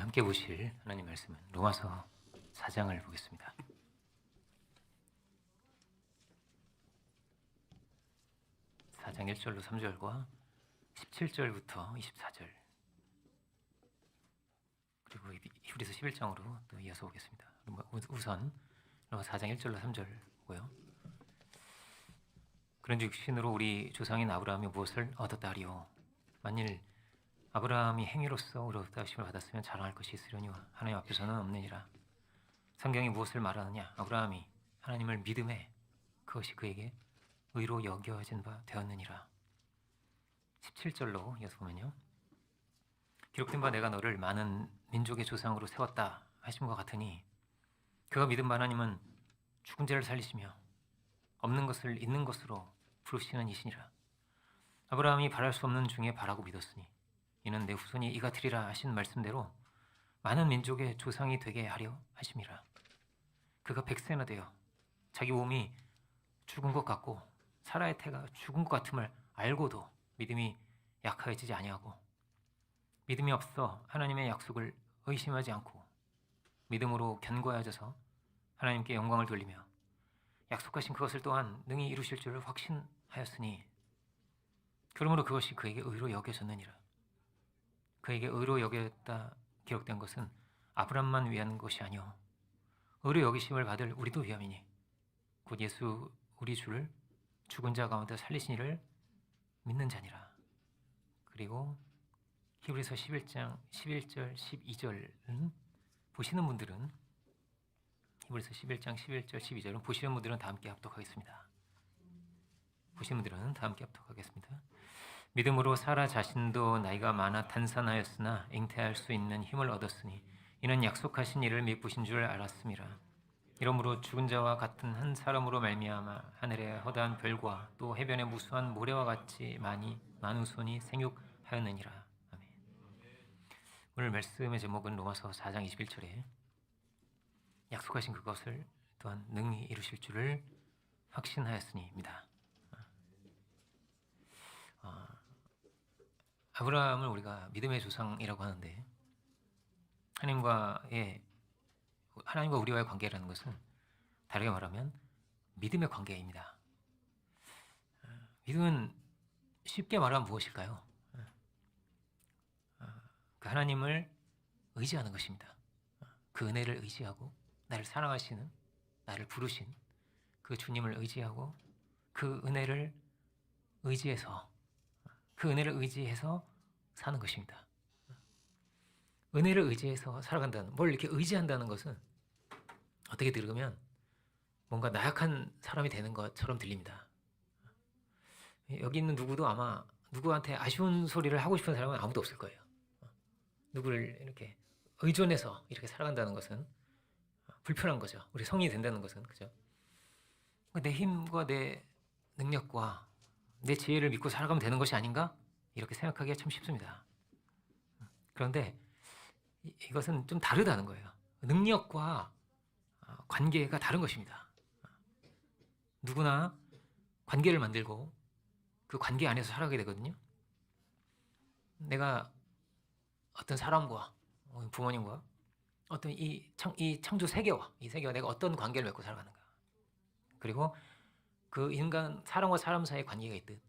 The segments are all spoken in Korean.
함께 보실 하나님 말씀은 로마서 4장을 보겠습니다. (4장) 1절로 3절과 17절부터 24절, 그리고 히브리서 11장으로 또 이어서 보겠습니다. 우선 로마서 4장 1절로 3절 보고요. 그런즉 육신으로 우리 조상인 아브라함이 무엇을 얻었다 하리요? 만일 아브라함이 행위로서 의롭다 하심을 받았으면 자랑할 것이 있으려니와 하나님 앞에서는 없느니라. 성경이 무엇을 말하느냐? 아브라함이 하나님을 믿음에 그것이 그에게 의로 여겨진 바 되었느니라. 17절로 이어서 보면요, 기록된 바 내가 너를 많은 민족의 조상으로 세웠다 하심과 같으니 그가 믿은 바 하나님은 죽은 자를 살리시며 없는 것을 있는 것으로 부르시는 이시니라. 아브라함이 바랄 수 없는 중에 바라고 믿었으니 이는 내 후손이 이가 되리라 하신 말씀대로 많은 민족의 조상이 되게 하려 하심이라. 그가 100세나 되어 자기 몸이 죽은 것 같고 사라의 태가 죽은 것 같음을 알고도 믿음이 약해지지 아니하고 믿음이 없어 하나님의 약속을 의심하지 않고 믿음으로 견고해져서 하나님께 영광을 돌리며 약속하신 그것을 또한 능히 이루실 줄을 확신하였으니 그러므로 그것이 그에게 의로 여겨졌느니라. 그에게 의로 여겼다 기록된 것은 아브람만 위한 것이 아니오 의로 여기심을 받을 우리도 위함이니 곧 예수 우리 주를 죽은 자 가운데 살리신 이를 믿는 자니라. 그리고 히브리서 11장 11절 12절은 보시는 분들은 히브리서 11장 11절 12절은 보시는 분들은 다 함께 합독하겠습니다. 보시는 분들은 다 함께 합독하겠습니다. 믿음으로 사라 자신도 나이가 많아 단산하였으나 잉태할 수 있는 힘을 얻었으니 이는 약속하신 이를 미쁘신 줄 알았음이라. 이러므로 죽은 자와 같은 한 사람으로 말미암아 하늘의 허다한 별과 또 해변의 무수한 모래와 같이 많은 후손이 생육하였느니라. 아멘. 오늘 말씀의 제목은 로마서 4장 21절에 약속하신 그것을 또한 능히 이루실 줄을 확신하였으니입니다. 아브라함을 우리가 믿음의 조상이라고 하는데 하나님과 우리와의 관계라는 것은 다르게 말하면 믿음의 관계입니다. 믿음은 쉽게 말하면 무엇일까요? 그 하나님을 의지하는 것입니다. 그 은혜를 의지하고 나를 사랑하시는, 나를 부르신 그 주님을 의지하고 그 은혜를 의지해서 사는 것입니다. 은혜를 의지해서 살아간다는, 뭘 이렇게 의지한다는 것은 어떻게 들으면 뭔가 나약한 사람이 되는 것처럼 들립니다. 여기 있는 누구도 아마 누구한테 아쉬운 소리를 하고 싶은 사람은 아무도 없을 거예요. 누구를 이렇게 의존해서 이렇게 살아간다는 것은 불편한 거죠. 우리 성인이 된다는 것은, 그죠? 내 힘과 내 능력과 내 지혜를 믿고 살아가면 되는 것이 아닌가? 이렇게 생각하기가 참 쉽습니다. 그런데 이것은 좀 다르다는 거예요. 능력과 관계가 다른 것입니다. 누구나 관계를 만들고 그 관계 안에서 살아가게 되거든요. 내가 어떤 사람과 부모님과 어떤 이 창조 세계와 내가 어떤 관계를 맺고 살아가는가, 그리고 그 인간 사람과 사람 사이의 관계가 있듯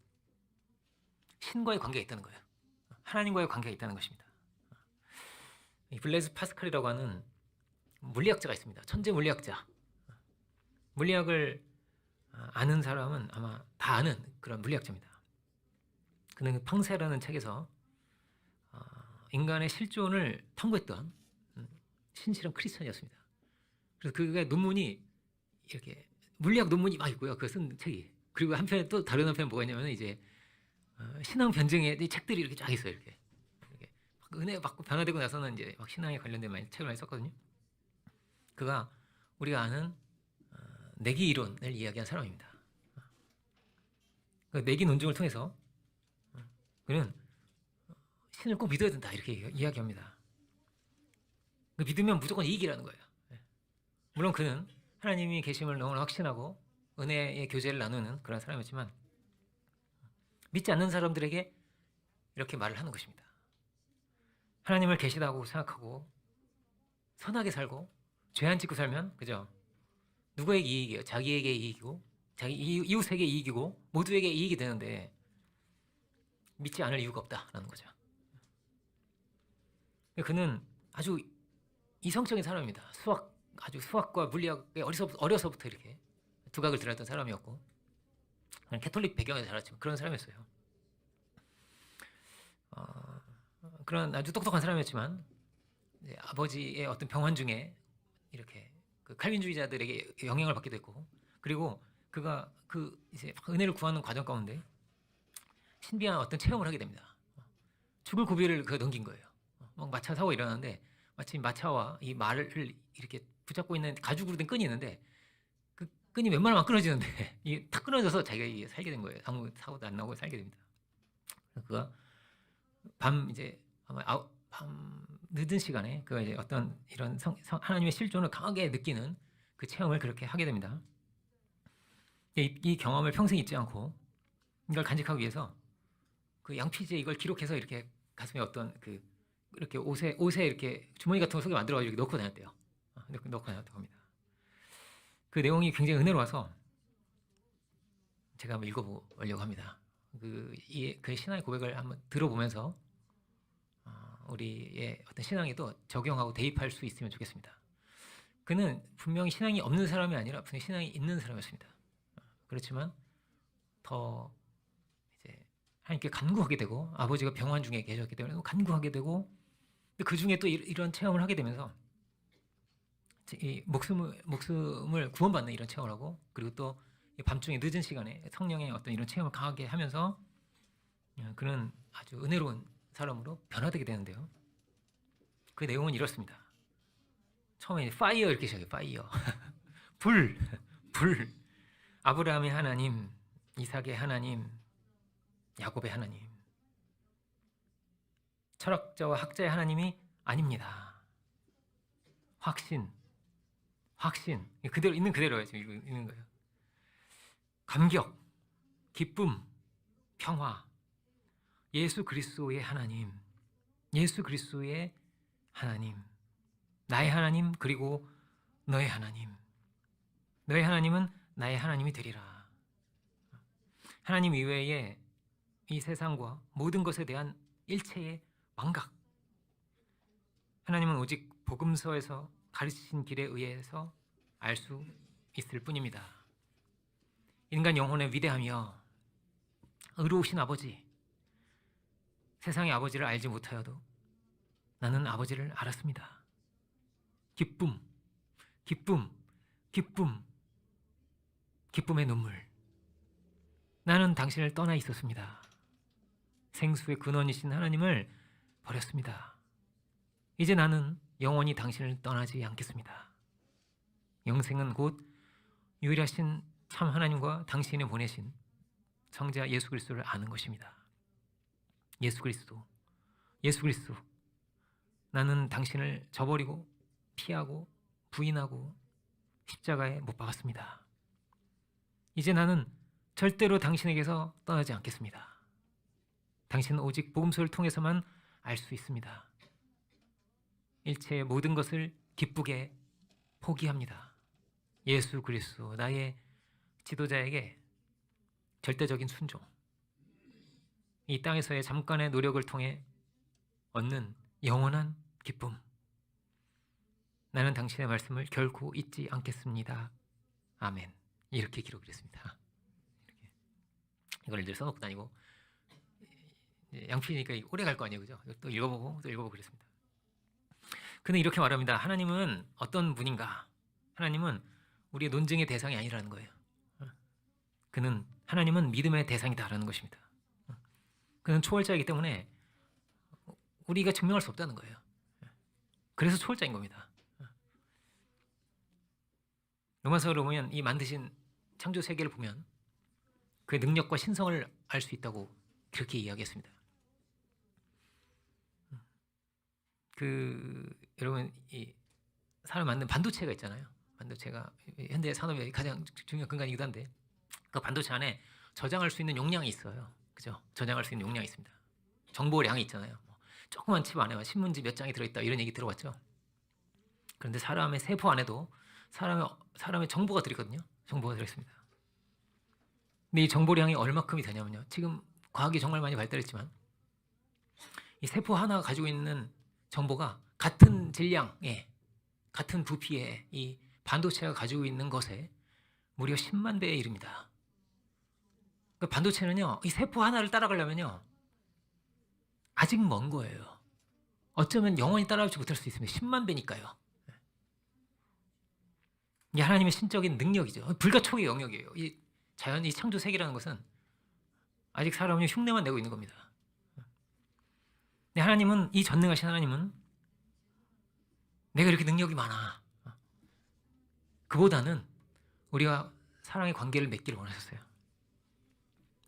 신과의 관계가 있다는 거예요. 하나님과의 관계가 있다는 것입니다. 이 블레즈 파스칼이라고 하는 물리학자가 있습니다. 천재 물리학자. 물리학을 아는 사람은 아마 다 아는 그런 물리학자입니다. 그는 팡세라는 책에서 인간의 실존을 탐구했던 신실한 크리스천이었습니다. 그래서 그의 논문이 이렇게 물리학 논문이 막 있고요. 그 쓴 책이. 그리고 한편에 또 다른 한편에 뭐가 있냐면 이제 신앙 변증의 책들이 이렇게 쫙 있어요. 이렇게 은혜 받고 변화되고 나서는 이제 막 신앙에 관련된 책을 많이 썼거든요. 그가 우리가 아는 내기 이론을 이야기한 사람입니다. 그 내기 논증을 통해서 그는 신을 꼭 믿어야 된다 이렇게 이야기합니다. 믿으면 무조건 이익이라는 거예요. 물론 그는 하나님이 계심을 너무나 확신하고 은혜의 교제를 나누는 그런 사람이었지만 믿지 않는 사람들에게 이렇게 말을 하는 것입니다. 하나님을 계시다고 생각하고 선하게 살고 죄 안 짓고 살면 그죠? 누구에게 이익이에요? 자기에게 이익이고 자기 이웃에게 이익이고 모두에게 이익이 되는데 믿지 않을 이유가 없다라는 거죠. 그는 아주 이성적인 사람입니다. 아주 수학과 물리학에 어려서부터 이렇게 두각을 드러냈던 사람이었고 캐톨릭 배경에 자랐지만 그런 사람이었어요. 그런 아주 똑똑한 사람이었지만 아버지의 어떤 병환 중에 이렇게 그 칼빈주의자들에게 영향을 받기도 했고, 그리고 그가 이제 은혜를 구하는 과정 가운데 신비한 어떤 체험을 하게 됩니다. 죽을 고비를 넘긴 거예요. 막 마차 사고 일어나는데 마침 마차와 이 말을 이렇게 붙잡고 있는 가죽으로 된 끈이 있는데 그 끈이 웬만하면 안 끊어지는데 이게 탁 끊어져서 자기가 살게 된 거예요. 아무 사고도 안 나고 살게 됩니다. 그가 이제 아마 밤 늦은 시간에 그가 이제 어떤 이런 하나님의 실존을 강하게 느끼는 그 체험을 그렇게 하게 됩니다. 이 경험을 평생 잊지 않고 이걸 간직하기 위해서 그 양피지에 이걸 기록해서 이렇게 가슴에 어떤 이렇게 옷에 이렇게 주머니 같은 거 속에 만들어가지고 이렇게 넣고 다녔대요. 넣고 다녔다고 합니다. 그 내용이 굉장히 은혜로워서 제가 한번 읽어보려고 합니다. 그 신앙의 고백을 한번 들어보면서 우리의 어떤 신앙에도 적용하고 대입할 수 있으면 좋겠습니다. 그는 분명히 신앙이 없는 사람이 아니라 분명히 신앙이 있는 사람이었습니다. 그렇지만 더 이제 하나님께 간구하게 되고 아버지가 병환 중에 계셨기 때문에 간구하게 되고 그 중에 또 이런 체험을 하게 되면서 이 목숨을 구원받는 이런 체험을 하고, 그리고 또 밤중에 늦은 시간에 성령의 어떤 이런 체험을 강하게 하면서 그는 아주 은혜로운 사람으로 변화되게 되는데요. 그 내용은 이렇습니다. 처음에 파이어 이렇게 시작해요. 파이어. 불. 아브라함의 하나님, 이삭의 하나님, 야곱의 하나님. 철학자와 학자의 하나님이 아닙니다. 확신. 그대로 있는 그대로예요. 지금 있는 거예요. 감격, 기쁨, 평화. 예수 그리스도의 하나님. 나의 하나님, 그리고 너의 하나님. 너의 하나님은 나의 하나님이 되리라. 하나님 이외에 이 세상과 모든 것에 대한 일체의 망각. 하나님은 오직 복음서에서 가르치신 길에 의해서 알 수 있을 뿐입니다. 인간 영혼의 위대하며 의로우신 아버지, 세상의 아버지를 알지 못하여도 나는 아버지를 알았습니다. 기쁨의 눈물. 나는 당신을 떠나 있었습니다. 생수의 근원이신 하나님을 버렸습니다. 이제 나는 영원히 당신을 떠나지 않겠습니다. 영생은 곧 유일하신 참 하나님과 당신이 보내신 성자 예수 그리스도를 아는 것입니다. 예수 그리스도. 나는 당신을 저버리고 피하고 부인하고 십자가에 못 박았습니다. 이제 나는 절대로 당신에게서 떠나지 않겠습니다. 당신은 오직 복음서를 통해서만 알 수 있습니다. 일체의 모든 것을 기쁘게 포기합니다. 예수 그리스도, 나의 지도자에게 절대적인 순종. 이 땅에서의 잠깐의 노력을 통해 얻는 영원한 기쁨. 나는 당신의 말씀을 결코 잊지 않겠습니다. 아멘. 이렇게 기록을 했습니다. 이걸 늘 써놓고 다니고 양피니까 오래 갈 거 아니에요, 그죠? 또 읽어보고 그랬습니다. 그는 이렇게 말합니다. 하나님은 어떤 분인가? 하나님은 우리의 논증의 대상이 아니라는 거예요. 하나님은 믿음의 대상이다라는 것입니다. 그는 초월자이기 때문에 우리가 증명할 수 없다는 거예요. 그래서 초월자인 겁니다. 로마서를 보면 이 만드신 창조 세계를 보면 그의 능력과 신성을 알 수 있다고 그렇게 이야기했습니다. 여러분 이 사람 만든 반도체가 있잖아요. 반도체가 현대 산업의 가장 중요한 근간이기도 한데 그 반도체 안에 저장할 수 있는 용량이 있어요. 그죠? 저장할 수 있는 용량이 있습니다. 정보량이 있잖아요. 조그만 칩 안에 신문지 몇 장이 들어있다 이런 얘기 들어봤죠? 그런데 사람의 세포 안에도 사람의 정보가 들어있거든요. 정보가 들어있습니다. 근데 이 정보량이 얼마큼이 되냐면요. 지금 과학이 정말 많이 발달했지만 이 세포 하나가 가지고 있는 정보가 같은 질량의 같은 부피의 이 반도체가 가지고 있는 것에 무려 10만 배에 이릅니다. 그러니까 반도체는요, 이 세포 하나를 따라가려면요, 아직 먼 거예요. 어쩌면 영원히 따라오지 못할 수 있습니다. 10만 배니까요. 이게 하나님의 신적인 능력이죠. 불가촉의 영역이에요. 이 자연, 이 창조 세계라는 것은 아직 사람이 흉내만 내고 있는 겁니다. 근데 하나님은, 이 전능하신 하나님은 내가 이렇게 능력이 많아. 그보다는 우리가 사랑의 관계를 맺기를 원하셨어요.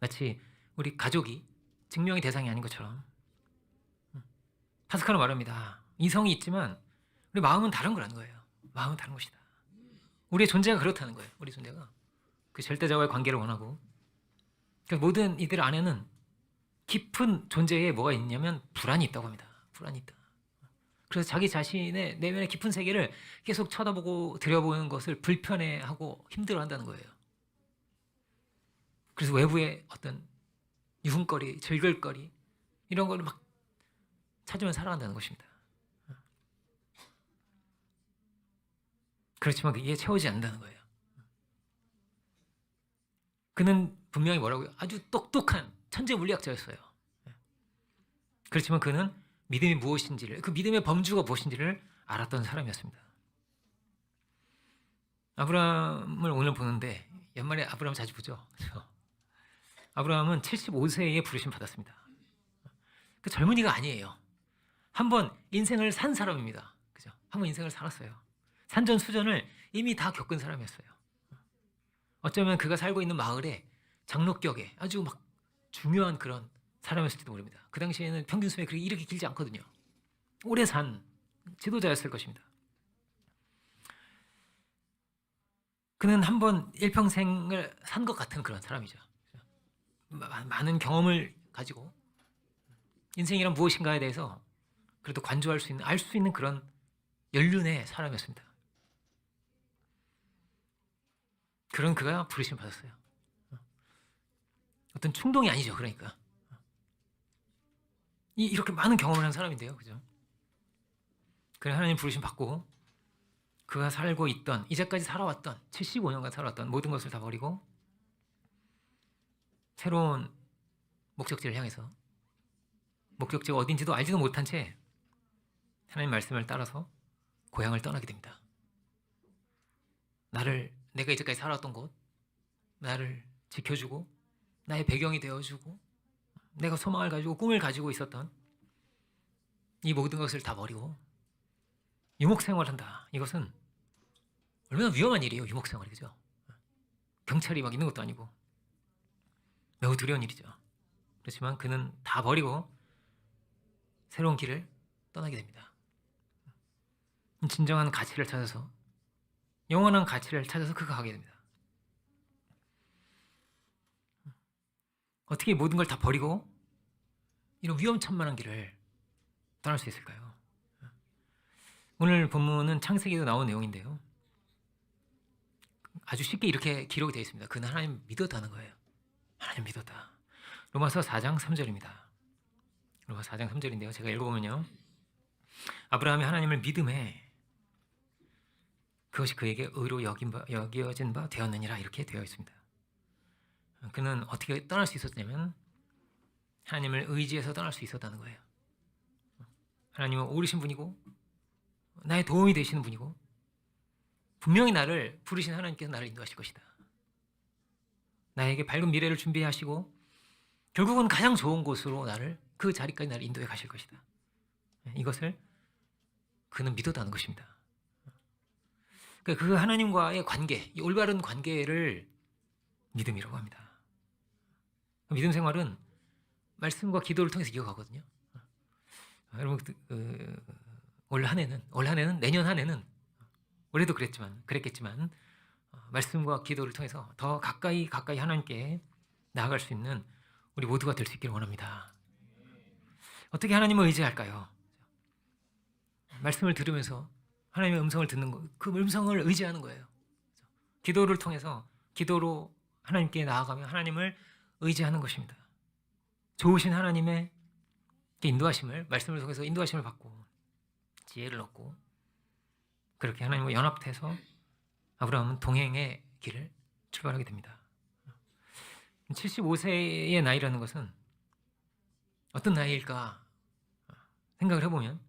마치 우리 가족이 증명의 대상이 아닌 것처럼. 파스칼은 말합니다. 이성이 있지만 우리 마음은 다른 거라는 거예요. 마음은 다른 것이다. 우리의 존재가 그렇다는 거예요. 우리 존재가 그 절대자와의 관계를 원하고, 그러니까 모든 이들 안에는 깊은 존재에 뭐가 있냐면 불안이 있다고 합니다. 불안이 있다. 그래서 자기 자신의 내면의 깊은 세계를 계속 쳐다보고 들여보는 것을 불편해하고 힘들어한다는 거예요. 그래서 외부의 어떤 유흥거리, 즐길거리 이런 걸 막 찾으면 살아간다는 것입니다. 그렇지만 이게 채우지 않는다는 거예요. 그는 분명히 뭐라고요? 아주 똑똑한 천재 물리학자였어요. 그렇지만 그는 믿음이 무엇인지를, 그 믿음의 범주가 무엇인지를 알았던 사람이었습니다. 아브라함을 오늘 보는데, 연말에 아브라함 자주 보죠. 아브라함은 75세에 부르심 받았습니다. 그 젊은이가 아니에요. 한번 인생을 산 사람입니다. 그죠? 한번 인생을 살았어요. 산전수전을 이미 다 겪은 사람이었어요. 어쩌면 그가 살고 있는 마을의 장로격에 아주 막 중요한 그런 사람이었을지도 모릅니다. 그 당시에는 평균 수명이 그렇게 이렇게 길지 않거든요. 오래 산 지도자였을 것입니다. 그는 한번 일평생을 산 것 같은 그런 사람이죠. 많은 경험을 가지고 인생이란 무엇인가에 대해서 그래도 관조할 수 있는, 알 수 있는 그런 연륜의 사람이었습니다. 그런 그가 부르심 받았어요. 어떤 충동이 아니죠. 그러니까 이렇게 많은 경험을 한 사람인데요, 그죠? 그래 하나님 부르심 받고 그가 살고 있던, 이제까지 살아왔던 75년간 살아왔던 모든 것을 다 버리고 새로운 목적지를 향해서, 목적지가 어딘지도 알지도 못한 채 하나님 말씀을 따라서 고향을 떠나게 됩니다. 내가 이제까지 살아왔던 곳, 나를 지켜주고 나의 배경이 되어주고 내가 소망을 가지고 꿈을 가지고 있었던 이 모든 것을 다 버리고 유목생활한다. 이것은 얼마나 위험한 일이에요. 유목생활이, 그죠? 경찰이 막 있는 것도 아니고 매우 두려운 일이죠. 그렇지만 그는 다 버리고 새로운 길을 떠나게 됩니다. 진정한 가치를 찾아서, 영원한 가치를 찾아서 그가 가게 됩니다. 어떻게 모든 걸 다 버리고 이런 위험천만한 길을 떠날 수 있을까요? 오늘 본문은 창세기에도 나온 내용인데요. 아주 쉽게 이렇게 기록이 되어 있습니다. 그는 하나님 믿었다는 거예요. 하나님 믿었다. 로마서 4장 3절입니다. 로마서 4장 3절인데요. 제가 읽어보면요. 아브라함이 하나님을 믿음에 그것이 그에게 의로 여겨진 바 되었느니라, 이렇게 되어 있습니다. 그는 어떻게 떠날 수 있었냐면 하나님을 의지해서 떠날 수 있었다는 거예요. 하나님은 오르신 분이고 나의 도움이 되시는 분이고 분명히 나를 부르신 하나님께서 나를 인도하실 것이다. 나에게 밝은 미래를 준비하시고 결국은 가장 좋은 곳으로 나를, 그 자리까지 나를 인도해 가실 것이다. 이것을 그는 믿었다는 것입니다. 그 하나님과의 관계, 이 올바른 관계를 믿음이라고 합니다. 믿음 생활은 말씀과 기도를 통해서 이어가거든요. 여러분, 올 한 해는, 내년 한 해는, 올해도 그랬겠지만 말씀과 기도를 통해서 더 가까이 하나님께 나아갈 수 있는 우리 모두가 될 수 있기를 원합니다. 어떻게 하나님을 의지할까요? 말씀을 들으면서 하나님의 음성을 듣는 거, 그 음성을 의지하는 거예요. 기도를 통해서 기도로 하나님께 나아가며 하나님을 의지하는 것입니다. 좋으신 하나님의 인도하심을, 말씀을 통해서 인도하심을 받고 지혜를 얻고 그렇게 하나님과 연합돼서 아브라함은 동행의 길을 출발하게 됩니다. 75세의 나이라는 것은 어떤 나이일까 생각을 해보면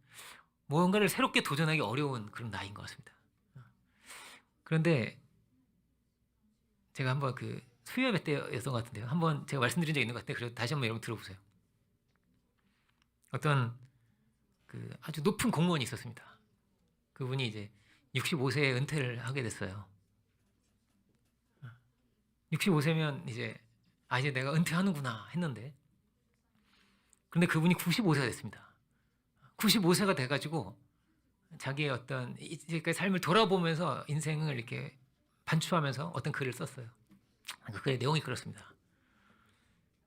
무언가를 새롭게 도전하기 어려운 그런 나이인 것 같습니다. 그런데 제가 한번 그 수요예배 때였던 것 같은데요. 한번 제가 말씀드린 적 있는 것 같아요. 그래서 다시 한번 여러분 들어보세요. 어떤 그 아주 높은 공무원이 있었습니다. 그분이 이제 65세에 은퇴를 하게 됐어요. 65세면 이제 이제 내가 은퇴하는구나 했는데, 그런데 그분이 95세가 됐습니다. 95세가 돼가지고 자기의 어떤 이제까지 삶을 돌아보면서 인생을 이렇게 반추하면서 어떤 글을 썼어요. 그 글의 내용이 그렇습니다.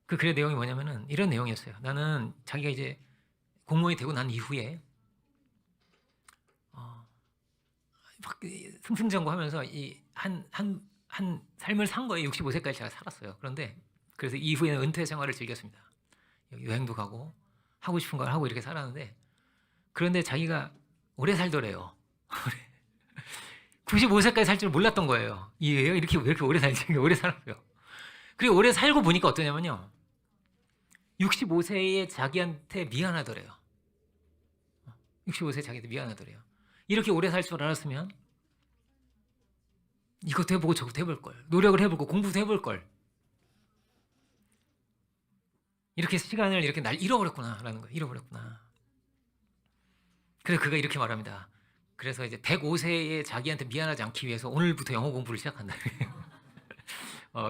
그 글의 내용이 뭐냐면은 이런 내용이었어요. 나는 자기가 이제 공무원이 되고 난 이후에 막 승승장구하면서 이 한 삶을 산 거예요. 65세까지 제가 살았어요. 그런데 그래서 이후에는 은퇴 생활을 즐겼습니다. 여행도 가고 하고 싶은 걸 하고 이렇게 살았는데, 그런데 자기가 오래 살더래요. 95세까지 살 줄 몰랐던 거예요. 이해요? 이렇게 왜 이렇게 오래 살지? 오래 살았어요. 그리고 오래 살고 보니까 어떠냐면요, 65세의 자기한테 미안하더래요. 65세 자기한테 미안하더래요. 이렇게 오래 살 줄 알았으면 이것도 해보고 저것도 해볼 걸, 노력을 해보고 공부도 해볼 걸, 이렇게 시간을 이렇게 날 잃어버렸구나라는 거예요. 잃어버렸구나. 그래서 그가 이렇게 말합니다. 그래서 이제 105세의 자기한테 미안하지 않기 위해서 오늘부터 영어 공부를 시작한다.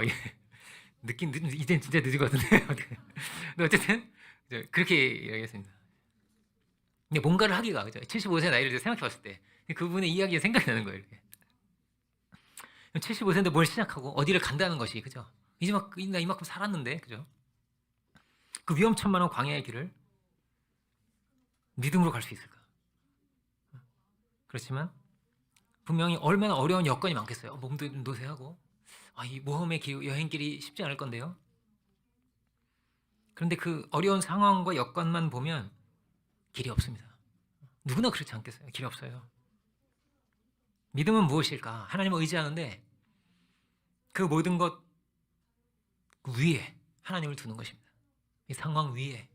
예. 늦긴 이젠 진짜 늦은 것 같은데. 근데 어쨌든 그렇게 이야기했습니다. 근데 뭔가를 하기가, 그죠? 75세 나이를 생각해봤을 때 그분의 이야기가 생각이 나는 거예요. 이렇게. 75세인데 뭘 시작하고 어디를 간다는 것이, 그죠? 이제 막 나 이만큼 살았는데, 그죠? 그 위험천만한 광야의 길을 믿음으로 갈 수 있을까? 그렇지만 분명히 얼마나 어려운 여건이 많겠어요. 몸도 노쇠하고 이 모험의 여행길이 쉽지 않을 건데요. 그런데 그 어려운 상황과 여건만 보면 길이 없습니다. 누구나 그렇지 않겠어요? 길이 없어요. 믿음은 무엇일까? 하나님을 의지하는데 그 모든 것 위에 하나님을 두는 것입니다. 이 상황 위에,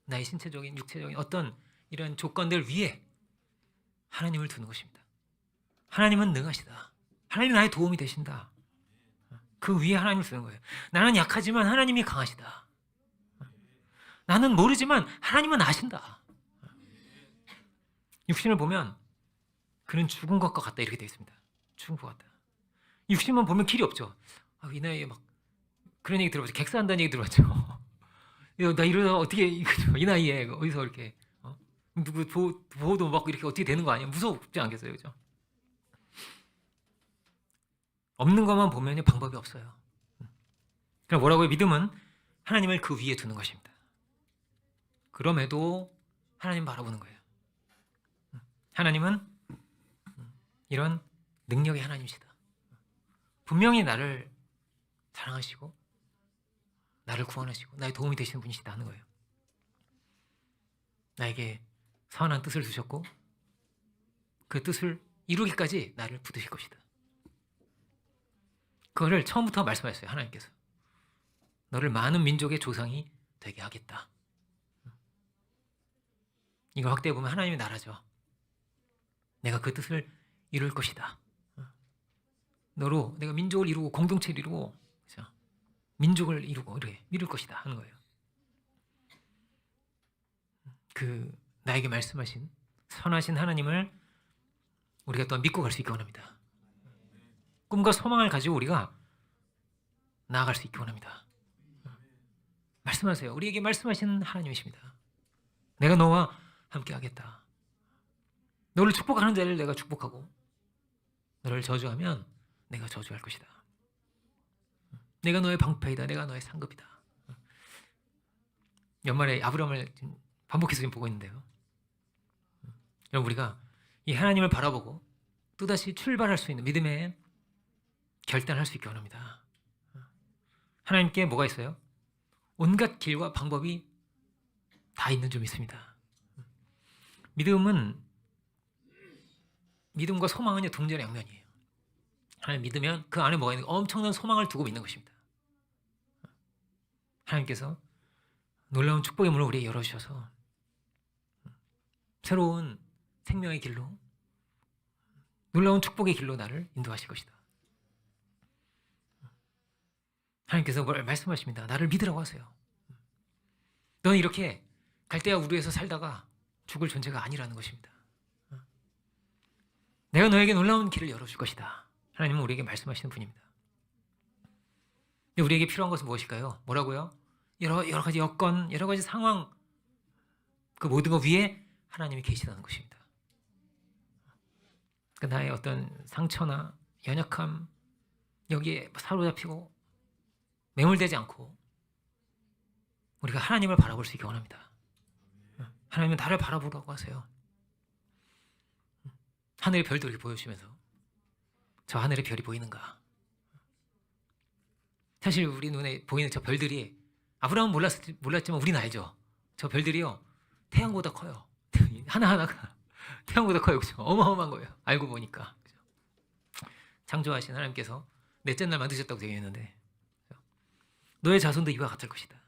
나의 신체적인, 육체적인 어떤 이런 조건들 위에 하나님을 두는 것입니다. 하나님은 능하시다. 하나님은 나의 도움이 되신다. 그 위에 하나님을 두는 거예요. 나는 약하지만 하나님이 강하시다. 나는 모르지만 하나님은 아신다. 육신을 보면 그는 죽은 것과 같다, 이렇게 되어 있습니다. 죽은 것 같다. 육신만 보면 길이 없죠. 이 나이에 막 그런 얘기 들어봤죠. 객사한다는 얘기 들어봤죠. 나 이러다 어떻게 이 나이에 어디서 이렇게 누구 보호도 막 이렇게 어떻게 되는 거 아니야? 무섭지 않겠어요, 그죠? 없는 것만 보면 방법이 없어요. 그럼 뭐라고요? 믿음은 하나님을 그 위에 두는 것입니다. 그럼에도 하나님 바라보는 거예요. 하나님은 이런 능력의 하나님이시다. 분명히 나를 사랑하시고 나를 구원하시고 나의 도움이 되시는 분이시다 하는 거예요. 나에게 선한 뜻을 두셨고 그 뜻을 이루기까지 나를 붙드실 것이다. 그거를 처음부터 말씀하셨어요. 하나님께서 너를 많은 민족의 조상이 되게 하겠다. 이걸 확대해 보면 하나님의 나라죠. 내가 그 뜻을 이룰 것이다. 너로 내가 민족을 이루고 공동체를 이루고, 그렇죠? 민족을 이루고 이렇게 이룰 것이다 하는 거예요. 그 나에게 말씀하신 선하신 하나님을 우리가 또한 믿고 갈 수 있기 원합니다. 꿈과 소망을 가지고 우리가 나아갈 수 있기 원합니다. 말씀하세요. 우리에게 말씀하신 하나님이십니다. 내가 너와 함께 하겠다. 너를 축복하는 자를 내가 축복하고 너를 저주하면 내가 저주할 것이다. 내가 너의 방패이다. 내가 너의 상급이다. 연말에 아브라함을 반복해서 지금 보고 있는데요. 여러분, 우리가 이 하나님을 바라보고 또다시 출발할 수 있는 믿음의 결단할 수 있게 원합니다. 하나님께 뭐가 있어요? 온갖 길과 방법이 다 있는 점 있습니다. 믿음과 소망은 동전의 양면이에요. 하나님 믿으면 그 안에 뭐가 있는 엄청난 소망을 두고 믿는 것입니다. 하나님께서 놀라운 축복의 문을 우리에게 열어주셔서 새로운 생명의 길로, 놀라운 축복의 길로 나를 인도하실 것이다. 하나님께서 뭘 말씀하십니다. 나를 믿으라고 하세요. 너는 이렇게 갈대아 우르에서 살다가 죽을 존재가 아니라는 것입니다. 내가 너에게 놀라운 길을 열어줄 것이다. 하나님은 우리에게 말씀하시는 분입니다. 우리에게 필요한 것은 무엇일까요? 뭐라고요? 여러 가지 여건, 여러 가지 상황, 그 모든 것 위에 하나님이 계시다는 것입니다. 그 나의 어떤 상처나 연약함, 여기에 사로잡히고 매몰되지 않고 우리가 하나님을 바라볼 수 있게 원합니다. 하나님은 나를 바라보라고 하세요. 하늘의 별들을 보여주시면서 저 하늘의 별이 보이는가? 사실 우리 눈에 보이는 저 별들이 아브라함은 몰랐지만 우리는 알죠. 저 별들이요 태양보다 커요. 하나하나가 태양보다 커요. 그죠? 어마어마한 거예요. 알고 보니까. 그죠? 창조하신 하나님께서 넷째 날 만드셨다고 되어 있는데 너의 자손도 이와 같을 것이다.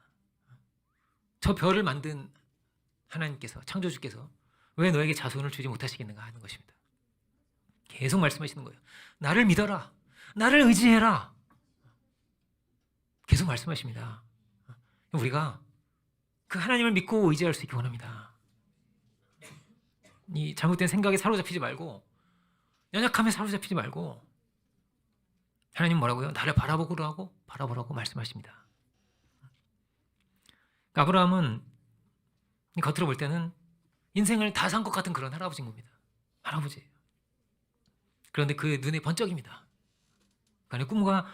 저 별을 만든 하나님께서, 창조주께서 왜 너에게 자손을 주지 못하시겠는가 하는 것입니다. 계속 말씀하시는 거예요. 나를 믿어라. 나를 의지해라. 계속 말씀하십니다. 우리가 그 하나님을 믿고 의지할 수 있게 원합니다. 이 잘못된 생각에 사로잡히지 말고, 연약함에 사로잡히지 말고, 하나님 뭐라고요? 나를 바라보라고 말씀하십니다. 아브라함은 겉으로 볼 때는 인생을 다 산 것 같은 그런 할아버지인 겁니다. 할아버지예요. 그런데 그의 눈에 번쩍입니다. 그 안에 꿈과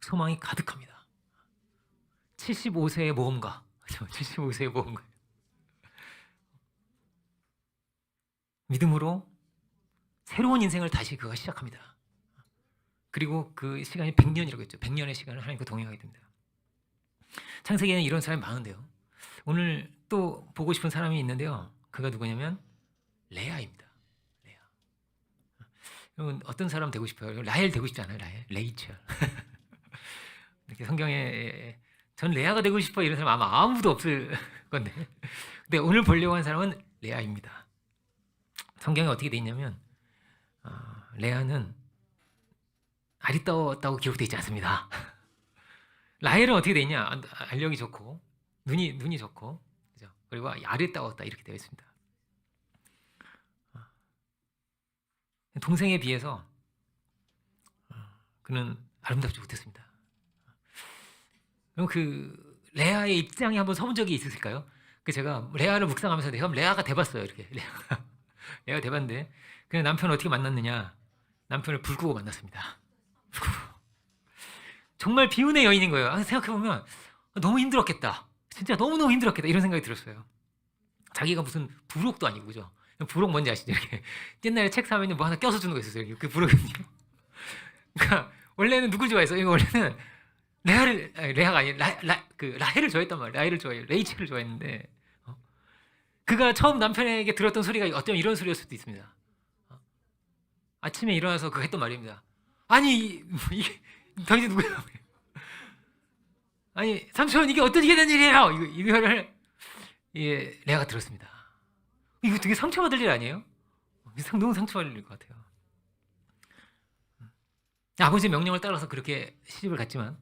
소망이 가득합니다. 75세의 모험가. 75세의 모험가. 믿음으로 새로운 인생을 다시 그가 시작합니다. 그리고 그 시간이 100년이라고 했죠. 100년의 시간을 하나님과 동행하게 됩니다. 창세기에는 이런 사람이 많은데요. 오늘 또 보고 싶은 사람이 있는데요. 그가 누구냐면 레아입니다. 레아. 여러분 어떤 사람 되고 싶어요? 라헬 되고 싶지 않아요? 라헬? 레이첼. 이렇게 성경에 전 레아가 되고 싶어 이런 사람 아마 아무도 없을 건데. 근데 오늘 보려고 한 사람은 레아입니다. 성경에 어떻게 돼 있냐면 레아는 아리따웠다고 기록되어 있지 않습니다. 라헬은 어떻게 돼 있냐? 알력이 좋고 눈이 좋고 그죠? 그리고 아리따웠다 이렇게 되어 있습니다. 동생에 비해서 그는 아름답지 못했습니다. 그럼 그 레아의 입장에 한번 서본 적이 있으실까요? 그 제가 레아를 묵상하면서 내가 레아가 돼봤어요. 이렇게 레아가 돼봤는데 그냥 남편을 어떻게 만났느냐? 남편을 불 끄고 만났습니다. 정말 비운의 여인인 거예요. 생각해보면 너무 힘들었겠다. 진짜 너무너무 힘들었겠다. 이런 생각이 들었어요. 자기가 무슨 부록도 아니고, 그죠? 부록 뭔지 아시죠? 이렇게 옛날에 책 사면 뭐 하나 껴서 주는 거 있었어요. 그게 부록이거든요. 그러니까 원래는 누굴 좋아했어요? 이거 원래는 레아가 아니라 라헬을 좋아했단 말이에요. 라헬을 좋아해요. 레이첼을 좋아했는데 그가 처음 남편에게 들었던 소리가 어쩌면 이런 소리였을 수도 있습니다. 아침에 일어나서 그가 했던 말입니다. 아니 이게 당신 누구야? 아니 삼촌 이게 어떻게 된 일이에요? 이거를 레아가 들었습니다. 이거 되게 상처받을 일 아니에요? 너무 상처받을 일일 것 같아요. 아버지의 명령을 따라서 그렇게 시집을 갔지만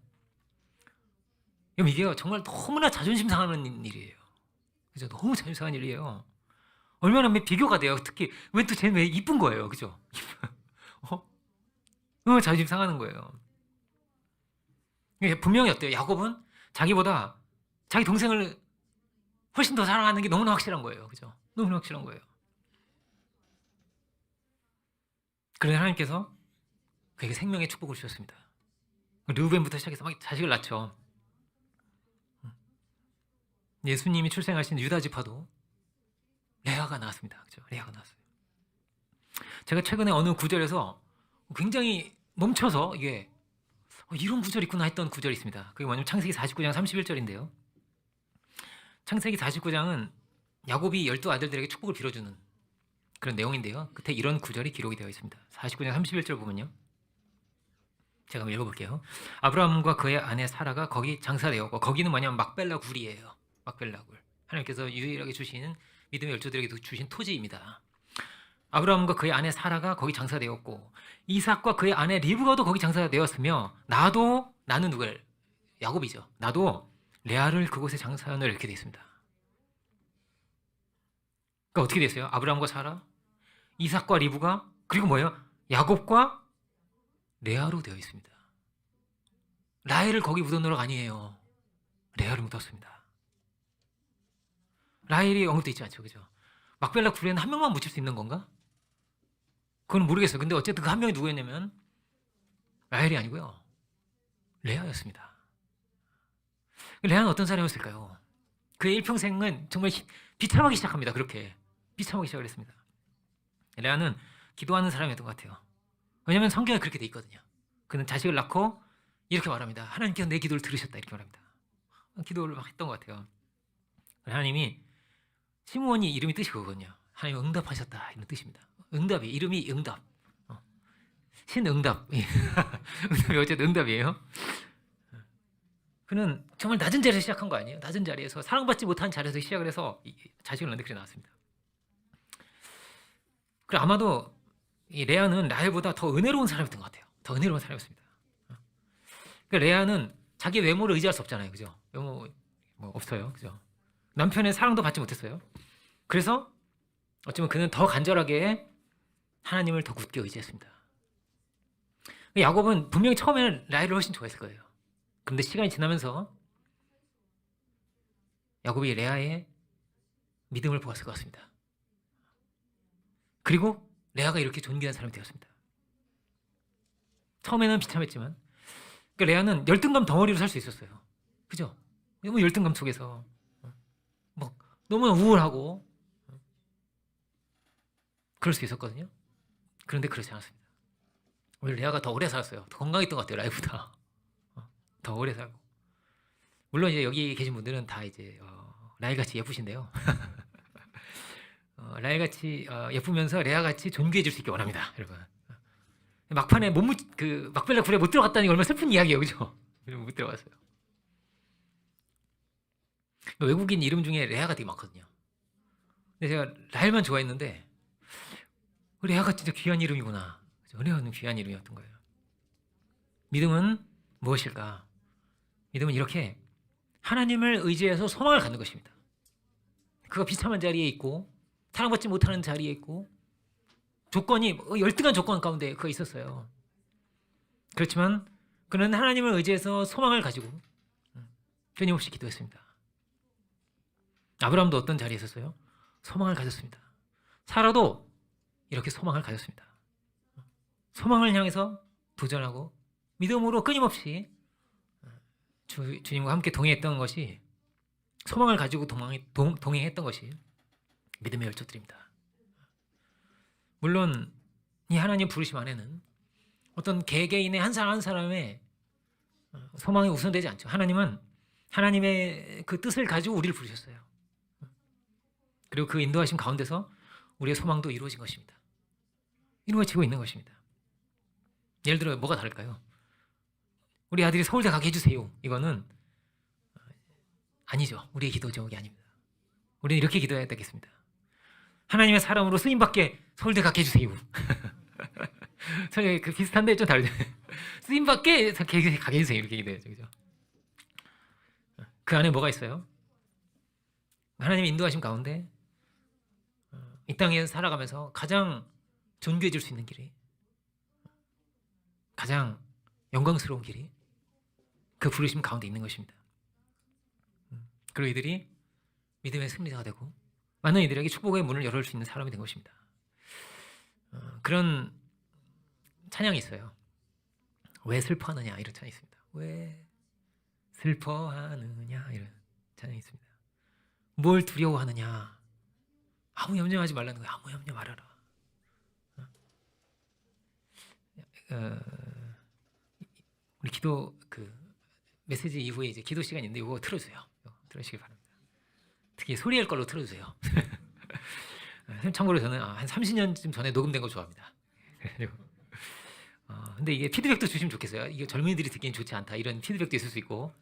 이게 정말 너무나 자존심 상하는 일이에요. 그죠? 너무 자존심 상한 일이에요. 얼마나 비교가 돼요. 특히 왜 또 쟤는 왜 이쁜 거예요, 그죠? 자존심 상하는 거예요. 분명히 어때요? 야곱은 자기보다 자기 동생을 훨씬 더 사랑하는 게 너무나 확실한 거예요, 그죠? 너무나 확실한 거예요. 그런데 하나님께서 그에게 생명의 축복을 주셨습니다. 르우벤부터 시작해서 막 자식을 낳죠. 예수님이 출생하신 유다 지파도 레아가 나왔습니다. 그죠? 레아가 나왔어요. 제가 최근에 어느 구절에서 굉장히 멈춰서 이게 이런 구절이 있구나 했던 구절이 있습니다. 그게 뭐냐면 창세기 49장 31절인데요. 창세기 49장은 야곱이 12아들들에게 축복을 빌어주는 그런 내용인데요. 끝에 이런 구절이 기록이 되어 있습니다. 49장 31절 보면요. 제가 한번 읽어볼게요. 아브라함과 그의 아내 사라가 거기 장사되었고, 거기는 뭐냐면 막벨라 굴이에요. 막벨라 굴. 하나님께서 유일하게 주시는 믿음의 열조들에게 주신 토지입니다. 아브라함과 그의 아내 사라가 거기 장사되었고, 이삭과 그의 아내 리브가도 거기 장사되었으며, 나는 누구예요? 야곱이죠. 나도 레아를 그곳에 장사하느라 이렇게 되어 있습니다. 그러니까 어떻게 됐어요? 아브라함과 사라, 이삭과 리브가, 그리고 뭐예요? 야곱과 레아로 되어 있습니다. 라헬을 거기 묻어놓으라고 아니에요. 레아를 묻었습니다. 라헬이 언급되어 있지 않죠, 그죠? 막벨라 굴에는 한 명만 묻힐 수 있는 건가? 그건 모르겠어요. 근데 어쨌든 그 한 명이 누구였냐면 라헬이 아니고요, 레아였습니다. 레아는 어떤 사람이었을까요? 그의 일평생은 정말 비참하기 시작합니다. 그렇게 비참하기 시작을 했습니다. 레아는 기도하는 사람이었던 것 같아요. 왜냐하면 성경에 그렇게 돼 있거든요. 그는 자식을 낳고 이렇게 말합니다. 하나님께서 내 기도를 들으셨다, 이렇게 말합니다. 기도를 막 했던 것 같아요. 하나님이, 시므온이 이름이 뜻이 그거거든요. 하나님 응답하셨다, 이런 뜻입니다. 응답이, 이름이 응답, 신응답. 응답이 어쨌든 응답이에요. 그는 정말 낮은 자리에서 시작한 거 아니에요? 낮은 자리에서, 사랑받지 못한 자리에서 시작을 해서 자식을 낳는데 그렇게 나왔습니다. 그리고 아마도 이 레아는 라헬보다 더 은혜로운 사람이었던 것 같아요. 더 은혜로운 사람이었습니다. 그러니까 레아는 자기 외모를 의지할 수 없잖아요, 그죠? 외모 뭐 없어요, 그죠? 남편의 사랑도 받지 못했어요. 그래서 어쩌면 그는 더 간절하게 하나님을 더 굳게 의지했습니다. 야곱은 분명히 처음에는 라헬을 훨씬 좋아했을 거예요. 그런데 시간이 지나면서 야곱이 레아의 믿음을 보았을 것 같습니다. 그리고 레아가 이렇게 존귀한 사람이 되었습니다. 처음에는 비참했지만, 그러니까 레아는 열등감 덩어리로 살 수 있었어요. 그죠? 너무 열등감 속에서 뭐 너무 우울하고 그럴 수 있었거든요. 그런데 그렇지 않았습니다. 오히려 레아가 더 오래 살았어요. 더 건강했던 것 같아요, 라헬보다. 더 오래 살고. 물론 이제 여기 계신 분들은 다 이제 라헬같이 예쁘신데요. 라헬같이 예쁘면서 레아같이 존귀해질 수 있길 원합니다, 여러분. 막판에 막벨라 굴에 못 들어갔다는 게 얼마나 슬픈 이야기예요, 그죠? 못 들어갔어요. 외국인 이름 중에 레아가 되게 많거든요. 근데 제가 라헬만 좋아했는데, 레아가 진짜 귀한 이름이구나. 레아는 귀한 이름이었던 거예요. 믿음은 무엇일까? 믿음은 이렇게 하나님을 의지해서 소망을 갖는 것입니다. 그가 비참한 자리에 있고, 사랑받지 못하는 자리에 있고, 조건이 열등한 조건 가운데 그가 있었어요. 그렇지만 그는 하나님을 의지해서 소망을 가지고 끊임없이 기도했습니다. 아브라함도 어떤 자리에 있었어요? 소망을 가졌습니다. 사라도 이렇게 소망을 가졌습니다. 소망을 향해서 도전하고 믿음으로 끊임없이 주님과 함께 동행했던 것이, 소망을 가지고 동행했던 것이 믿음의 열조들입니다. 물론 이 하나님 부르심 안에는 어떤 개개인의 한 사람 한 사람의 소망이 우선되지 않죠. 하나님은 하나님의 그 뜻을 가지고 우리를 부르셨어요. 그리고 그 인도하심 가운데서 우리의 소망도 이루어진 것입니다. 이루어지고 있는 것입니다. 예를 들어 뭐가 다를까요? 우리 아들이 서울대 가게 해주세요. 이거는 아니죠. 우리의 기도 제목이 아닙니다. 우리는 이렇게 기도해야 되겠습니다. 하나님의 사람으로 쓰임받게 서울대 가게 해주세요. 그 비슷한데 좀 다르죠. 쓰임받게 가게 해주세요. 이렇게 기도해야죠, 그죠? 그 안에 뭐가 있어요? 하나님의 인도하심 가운데 이 땅에 살아가면서 가장 존귀해질 수 있는 길이, 가장 영광스러운 길이 그 부르심 가운데 있는 것입니다. 그리고 이들이 믿음의 승리자가 되고 많은 이들에게 축복의 문을 열어줄 수 있는 사람이 된 것입니다. 그런 찬양이 있어요. 왜 슬퍼하느냐, 이런 찬양이 있습니다. 왜 슬퍼하느냐, 이런 찬양이 있습니다. 뭘 두려워하느냐, 아무 염려하지 말라는 거예요. 아무 염려 말아라. 우리 기도 메시지 이후에 이제 기도 시간이 있는데 이거 틀어주세요. 이거 들으시기 바랍니다. 특히 소리할 걸로 틀어주세요. 참고로 저는 한 30년쯤 전에 녹음된 거 좋아합니다. 근데 이게 피드백도 주시면 좋겠어요. 이게 젊은이들이 듣기엔 좋지 않다 이런 피드백도 있을 수 있고,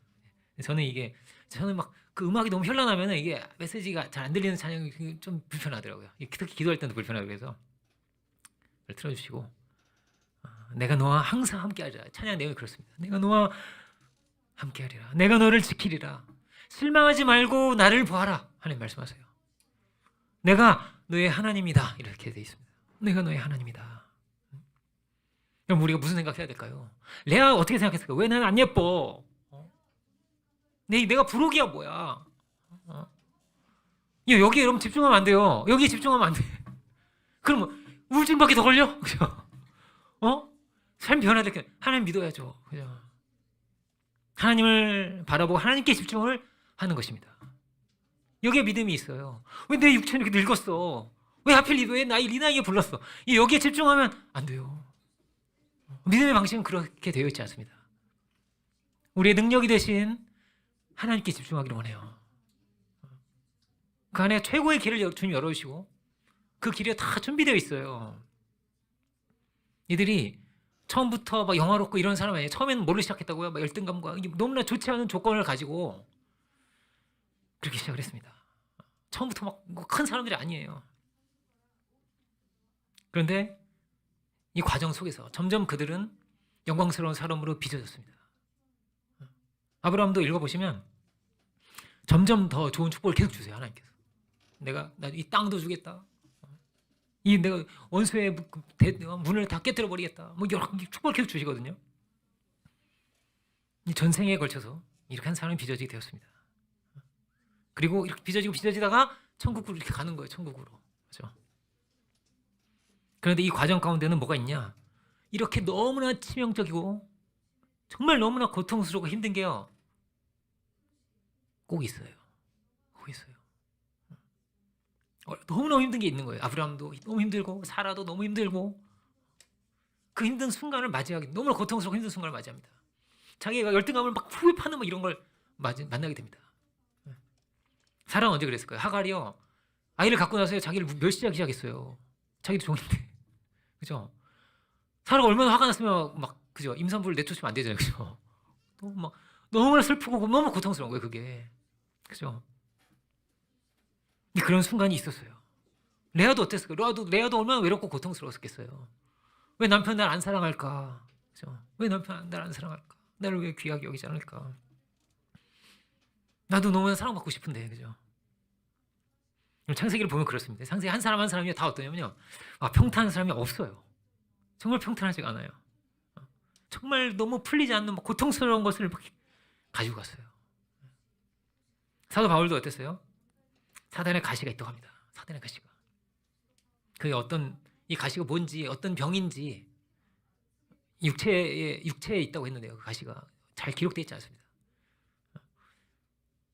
저는 막 그 음악이 너무 현란하면 이게 메시지가 잘 안 들리는 찬양이 좀 불편하더라고요. 특히 기도할 때도 불편하고, 그래서 틀어주시고, 내가 너와 항상 함께하리라. 찬양 내용이 그렇습니다. 내가 너와 함께하리라. 내가 너를 지키리라. 실망하지 말고 나를 보아라. 하나님 말씀하세요. 내가 너의 하나님이다. 이렇게 되어 있습니다. 내가 너의 하나님이다. 그럼 우리가 무슨 생각해야 될까요? 레아 어떻게 생각했을까? 왜 나는 안 예뻐? 내가 부록이야 뭐야? 여기 여러분 집중하면 안 돼요. 여기에 집중하면 안 돼. 그럼 우울증밖에 더 걸려? 그죠? 삶 변화될 때 하나님 믿어야죠. 그죠? 하나님을 바라보고 하나님께 집중을 하는 것입니다. 여기에 믿음이 있어요. 왜 내 육체는 이렇게 늙었어? 왜 하필 이 나이에 불렀어? 여기에 집중하면 안 돼요. 믿음의 방식은 그렇게 되어 있지 않습니다. 우리의 능력이 되신 하나님께 집중하기를 원해요. 그 안에 최고의 길을 주님 열어주시고 그 길에 다 준비되어 있어요. 이들이 처음부터 막 영화롭고 이런 사람 아니에요. 처음에는 뭘로 시작했다고요? 막 열등감과 너무나 좋지 않은 조건을 가지고 그렇게 시작을 했습니다. 처음부터 막 큰 사람들이 아니에요. 그런데 이 과정 속에서 점점 그들은 영광스러운 사람으로 빚어졌습니다. 아브라함도 읽어보시면 점점 더 좋은 축복을 계속 주세요. 하나님께서 나 이 땅도 주겠다. 내가 원수의 문을 다 깨뜨려 버리겠다. 여러 축복을 계속 주시거든요. 이 전생에 걸쳐서 이렇게 한 사람이 빚어지게 되었습니다. 그리고 이렇게 빚어지다가 천국으로 이렇게 가는 거예요. 천국으로. 그렇죠? 그런데 이 과정 가운데는 뭐가 있냐? 이렇게 너무나 치명적이고 정말 너무나 고통스럽고 힘든 게요. 꼭 있어요. 너무너무 힘든 게 있는 거예요. 아브라함도 너무 힘들고 사라도 너무 힘들고 그 힘든 순간을 맞이하기, 너무나 고통스럽고 힘든 순간을 맞이합니다. 자기가 열등감을 막 후회하는 이런 걸 만나게 됩니다. 사라는 언제 그랬을까요? 하갈이요. 아이를 갖고 나서 자기를 멸시하기 시작했어요. 자기도 종인데. 그죠? 사라가 얼마나 화가 났으면 그죠? 임산부를 내쫓으면 안 되잖아요. 그죠? 너무나 슬프고 너무 고통스러운 거예요, 그게. 그죠? 그런 순간이 있었어요. 레아도 어땠을까요? 레아도 얼마나 외롭고 고통스러웠겠어요. 왜 남편 날 안 사랑할까? 그죠? 왜 남편 날 안 사랑할까? 나를 왜 귀하게 여기지 않을까? 나도 너무나 사랑받고 싶은데, 그죠? 창세기를 보면 그렇습니다. 창세기 한 사람 한 사람이 다 어떠냐면요. 평탄한 사람이 없어요. 정말 평탄하지가 않아요. 정말 너무 풀리지 않는 고통스러운 것을 가지고 갔어요. 사도 바울도 어땠어요? 사단의 가시가 있다고 합니다. 사단의 가시가. 그게 이 가시가 뭔지, 어떤 병인지 육체에 있다고 했는데요. 그 가시가 잘 기록되어 있지 않습니다.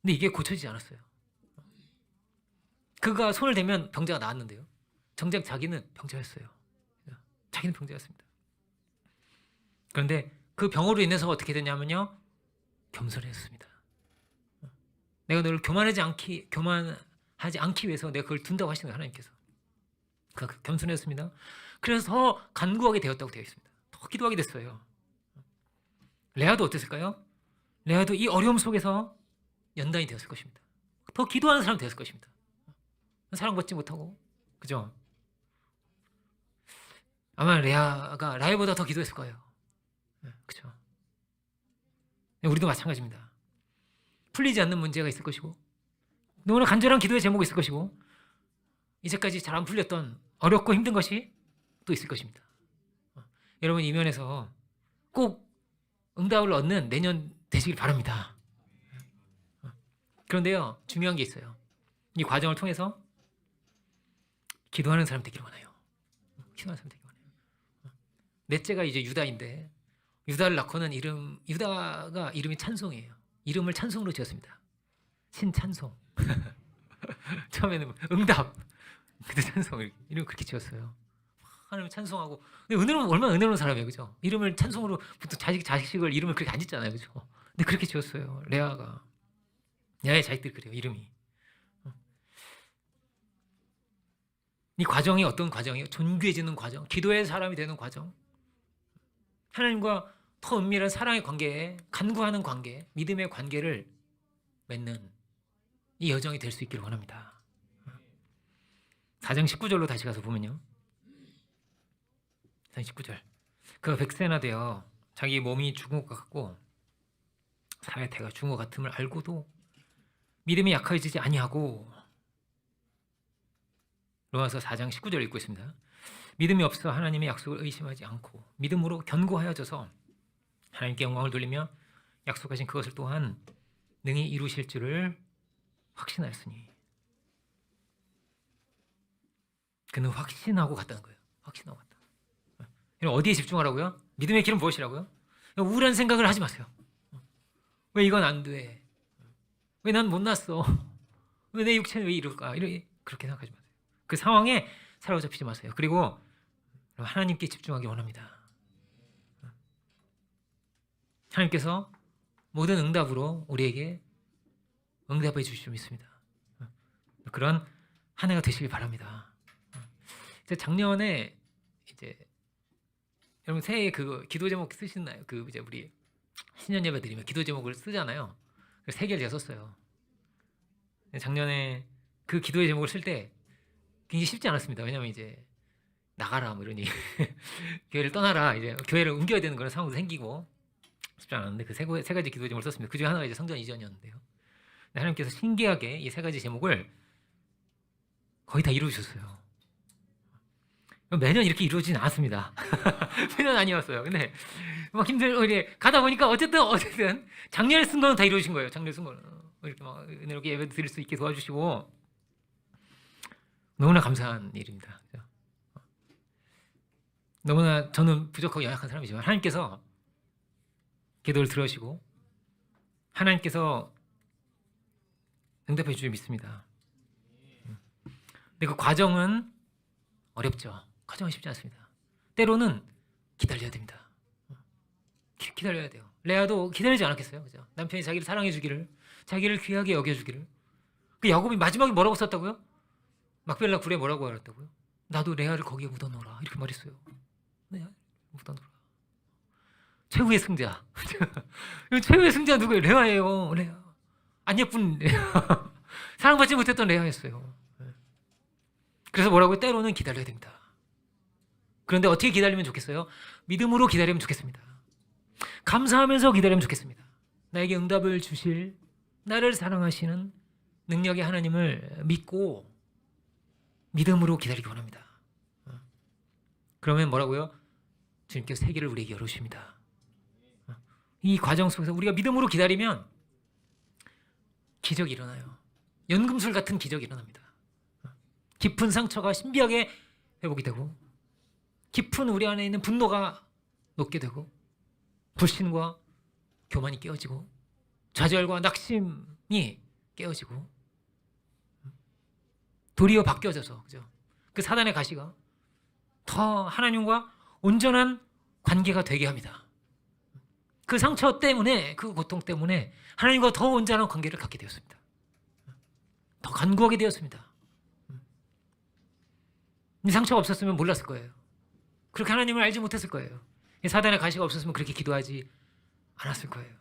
근데 이게 고쳐지지 않았어요. 그가 손을 대면 병자가 나았는데요. 정작 자기는 병자였어요. 자기는 병자였습니다. 그런데 그 병으로 인해서 어떻게 됐냐면요. 겸손했습니다. 내가 너를 교만하지 않기 위해서 내가 그걸 둔다고 하시는 거예요. 하나님께서. 그가 겸손했습니다. 그래서 더 간구하게 되었다고 되어 있습니다. 더 기도하게 됐어요. 레아도 어땠을까요? 레아도 이 어려움 속에서 연단이 되었을 것입니다. 더 기도하는 사람이 되었을 것입니다. 사랑받지 못하고, 그죠? 아마 레아가 라헬보다 더 기도했을 거예요. 그죠? 우리도 마찬가지입니다. 풀리지 않는 문제가 있을 것이고, 너무나 간절한 기도의 제목이 있을 것이고, 이제까지 잘 안 풀렸던 어렵고 힘든 것이 또 있을 것입니다. 여러분, 이 면에서 꼭 응답을 얻는 내년 되시길 바랍니다. 그런데요, 중요한 게 있어요. 이 과정을 통해서 기도하는 사람 되기를 원해요. 기도하는 사람 되기를 원해요. 넷째가 이제 유다인데, 유다를 낳고는 유다가 이름이 찬송이에요. 이름을 찬송으로 지었습니다. 신찬송. 처음에는 응답, 그때 찬송, 이름 그렇게 지었어요. 하나님 찬송하고. 근데 은혜로운 얼마나 은혜로운 사람이에요, 그죠? 이름을 찬송으로 보통 자식을 이름을 그렇게 안 짓잖아요, 그죠? 근데 그렇게 지었어요, 레아가. 레아의 자식들 그래요, 이름이. 이 과정이 어떤 과정이에요? 존귀해지는 과정, 기도의 사람이 되는 과정, 하나님과 더 은밀한 사랑의 관계에 간구하는 관계, 믿음의 관계를 맺는 이 여정이 될 수 있기를 원합니다. 4장 19절로 다시 가서 보면요. 4장 19절. 그가 백세나 되어 자기 몸이 죽은 것 같고 사회태가 죽은 것 같음을 알고도 믿음이 약해지지 아니하고, 로마서 4장 19절 읽고 있습니다. 믿음이 없어 하나님의 약속을 의심하지 않고 믿음으로 견고하여져서 하나님께 영광을 돌리며 약속하신 그것을 또한 능히 이루실 줄을 확신하였으니. 그는 확신하고 갔다는 거예요. 확신하고 갔다. 어디에 집중하라고요? 믿음의 길은 무엇이라고요? 우울한 생각을 하지 마세요. 왜 이건 안 돼? 왜 난 못 났어? 왜 내 육체는 왜 이럴까? 그렇게 생각하지 마세요. 그 상황에 사로잡히지 마세요. 그리고 하나님께 집중하기 원합니다. 하나님께서 모든 응답으로 우리에게 응답해 주실 줄 믿습니다. 그런 한 해가 되시길 바랍니다. 작년에 이제 여러분 새해 그 기도 제목 쓰시나요? 그 이제 우리 신년 예배 드리면 기도 제목을 쓰잖아요. 그래서 3개를 제가 썼어요. 작년에 그 기도의 제목을 쓸 때 굉장히 쉽지 않았습니다. 왜냐면 이제 나가라 뭐 이러니 교회를 떠나라, 이제 교회를 옮겨야 되는 그런 상황도 생기고 쉽지 않았는데 그 세 가지 기도 제목을 썼습니다. 그 중에 하나가 이제 성전 이전이었는데요. 하나님께서 신기하게 이 3가지 제목을 거의 다 이루어주셨어요. 매년 이렇게 이루어지진 않았습니다. 매년 아니었어요. 근데 막 이제 가다 보니까 어쨌든 작년에 쓴 거는 다 이루어진 거예요. 작년에 쓴 거는 이렇게 막 은혜롭게 예배 드릴 수 있게 도와주시고 너무나 감사한 일입니다. 너무나 저는 부족하고 연약한 사람이지만 하나님께서 기도를 들으시고 하나님께서 응답해 주실 믿습니다. 근데 그 과정은 어렵죠. 과정은 쉽지 않습니다. 때로는 기다려야 됩니다. 기다려야 돼요. 레아도 기다리지 않았겠어요, 그죠? 남편이 자기를 사랑해 주기를, 자기를 귀하게 여겨 주기를. 그 야곱이 마지막에 뭐라고 썼다고요? 막벨라 굴에 뭐라고 알았다고요? 나도 레아를 거기에 묻어놓으라, 이렇게 말했어요. 네, 묻어놓으라. 최후의 승자. 최후의 승자 누구예요? 레아예요. 레아. 안 예쁜 레아. 사랑받지 못했던 레아였어요. 그래서 뭐라고요? 때로는 기다려야 됩니다. 그런데 어떻게 기다리면 좋겠어요? 믿음으로 기다리면 좋겠습니다. 감사하면서 기다리면 좋겠습니다. 나에게 응답을 주실, 나를 사랑하시는 능력의 하나님을 믿고 믿음으로 기다리기 원합니다. 그러면 뭐라고요? 주님께서 세계를 우리에게 열어주십니다. 이 과정 속에서 우리가 믿음으로 기다리면 기적이 일어나요. 연금술 같은 기적이 일어납니다. 깊은 상처가 신비하게 회복이 되고, 깊은 우리 안에 있는 분노가 녹게 되고, 불신과 교만이 깨어지고, 좌절과 낙심이 깨어지고, 도리어 바뀌어져서, 그죠? 그 사단의 가시가 더 하나님과 온전한 관계가 되게 합니다. 그 상처 때문에, 그 고통 때문에 하나님과 더 온전한 관계를 갖게 되었습니다. 더 간구하게 되었습니다. 이 상처가 없었으면 몰랐을 거예요. 그렇게 하나님을 알지 못했을 거예요. 이 사단의 가시가 없었으면 그렇게 기도하지 않았을 거예요.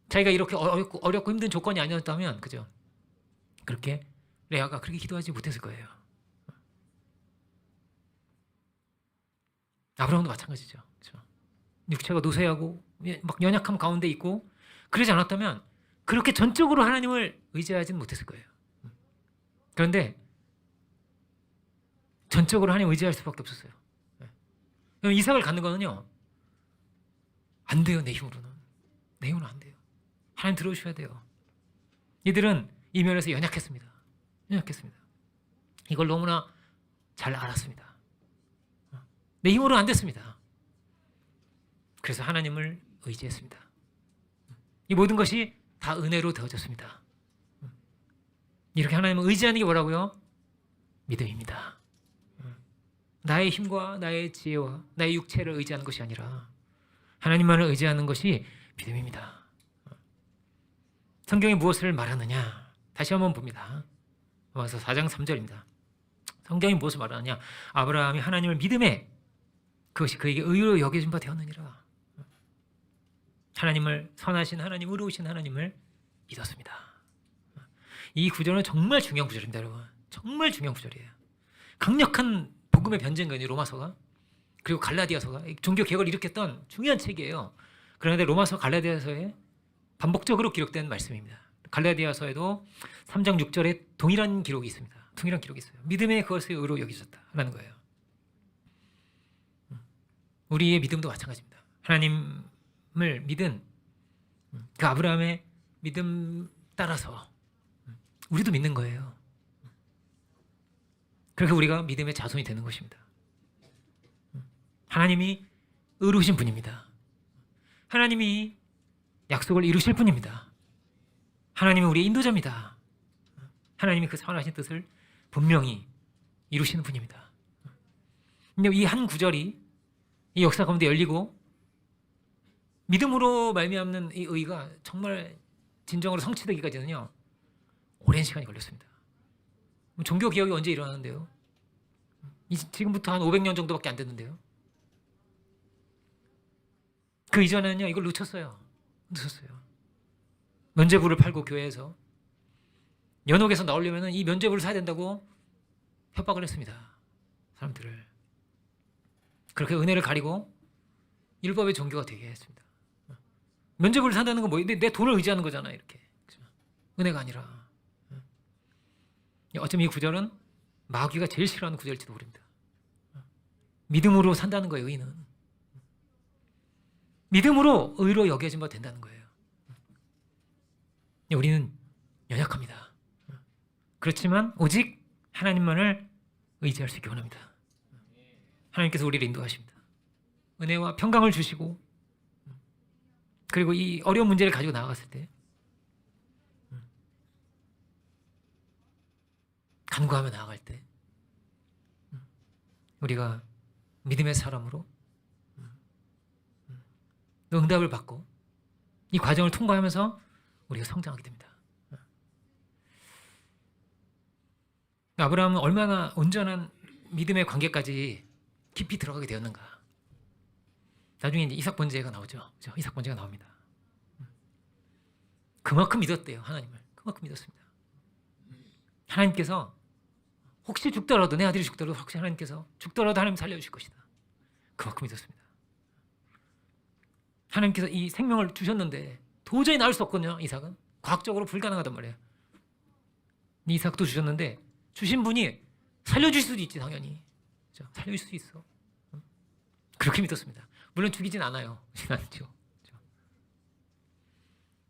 자기가 이렇게 어렵고 힘든 조건이 아니었다면, 그죠? 그렇게 레아가 그렇게 기도하지 못했을 거예요. 아브라함도 마찬가지죠. 그렇죠? 육체가 노쇠하고 막 연약함 가운데 있고 그러지 않았다면 그렇게 전적으로 하나님을 의지하지는 못했을 거예요. 그런데 전적으로 하나님 의지할 수밖에 없었어요. 이삭을 갖는 거는요, 안 돼요. 내 힘으로는. 내 힘으로는 안 돼요. 하나님 들어오셔야 돼요. 이들은 이 면에서 연약했습니다. 이걸 너무나 잘 알았습니다. 내 힘으로는 안 됐습니다. 그래서 하나님을 의지했습니다. 이 모든 것이 다 은혜로 되어졌습니다. 이렇게 하나님을 의지하는 게 뭐라고요? 믿음입니다. 나의 힘과 나의 지혜와 나의 육체를 의지하는 것이 아니라 하나님만을 의지하는 것이 믿음입니다. 성경이 무엇을 말하느냐? 다시 한번 봅니다. 로마서 4장 3절입니다. 성경이 무엇을 말하느냐? 아브라함이 하나님을 믿음에 그것이 그에게 의로 여겨진 바 되었느니라. 하나님을, 선하신 하나님, 의로우신 하나님을 믿었습니다. 이 구절은 정말 중요한 구절입니다, 여러분. 정말 중요한 구절이에요. 강력한 복음의 변증거든요, 로마서가. 그리고 갈라디아서가 종교 개혁을 일으켰던 중요한 책이에요. 그런데 로마서, 갈라디아서에 반복적으로 기록된 말씀입니다. 갈라디아서에도 3장 6절에 동일한 기록이 있습니다. 동일한 기록이 있어요. 믿음에 그것을 의로 여기셨다라는 거예요. 우리의 믿음도 마찬가지입니다. 하나님을 믿은 그 아브라함의 믿음 따라서 우리도 믿는 거예요. 그렇게 우리가 믿음의 자손이 되는 것입니다. 하나님이 의로우신 분입니다. 하나님이 약속을 이루실 분입니다. 하나님이 우리의 인도자입니다. 하나님이 그 선하신 뜻을 분명히 이루시는 분입니다. 근데 이 한 구절이 이 역사 가운데 열리고 믿음으로 말미암는 이 의가 정말 진정으로 성취되기까지는요, 오랜 시간이 걸렸습니다. 종교 개혁이 언제 일어나는데요? 지금부터 한 500년 정도밖에 안 됐는데요. 그 이전에는요, 이걸 놓쳤어요. 면죄부를 팔고 교회에서 연옥에서 나오려면 이 면죄부를 사야 된다고 협박을 했습니다. 사람들을. 그렇게 은혜를 가리고 율법의 종교가 되게 했습니다. 면죄부를 산다는 건 뭐예요? 내 돈을 의지하는 거잖아요. 이렇게. 그렇죠? 은혜가 아니라. 어쩌면 이 구절은 마귀가 제일 싫어하는 구절일지도 모릅니다. 믿음으로 산다는 거예요, 의는. 믿음으로 의로 여겨진 바 된다는 거예요. 우리는 연약합니다. 그렇지만 오직 하나님만을 의지할 수 있기 원합니다. 하나님께서 우리를 인도하십니다. 은혜와 평강을 주시고, 그리고 이 어려운 문제를 가지고 나아갔을 때 간구하며 나아갈 때 우리가 믿음의 사람으로 응답을 받고 이 과정을 통과하면서 우리가 성장하게 됩니다. 아브라함은 얼마나 온전한 믿음의 관계까지 깊이 들어가게 되었는가. 나중에 이제 이삭 번제가 나오죠. 그렇죠? 이삭 번제가 나옵니다. 그만큼 믿었대요, 하나님을. 그만큼 믿었습니다. 하나님께서 혹시 죽더라도, 내 아들이 죽더라도, 혹시 하나님께서 죽더라도 하나님 살려주실 것이다. 그만큼 믿었습니다. 하나님께서 이 생명을 주셨는데 도저히 낳을 수 없거든요. 이삭은 과학적으로 불가능하단 말이에요. 이삭도 주셨는데 주신 분이 살려줄 수도 있지, 당연히. 그렇죠? 살려줄 수도 있어. 그렇게 믿었습니다. 물론 죽이진 않아요. 그렇죠?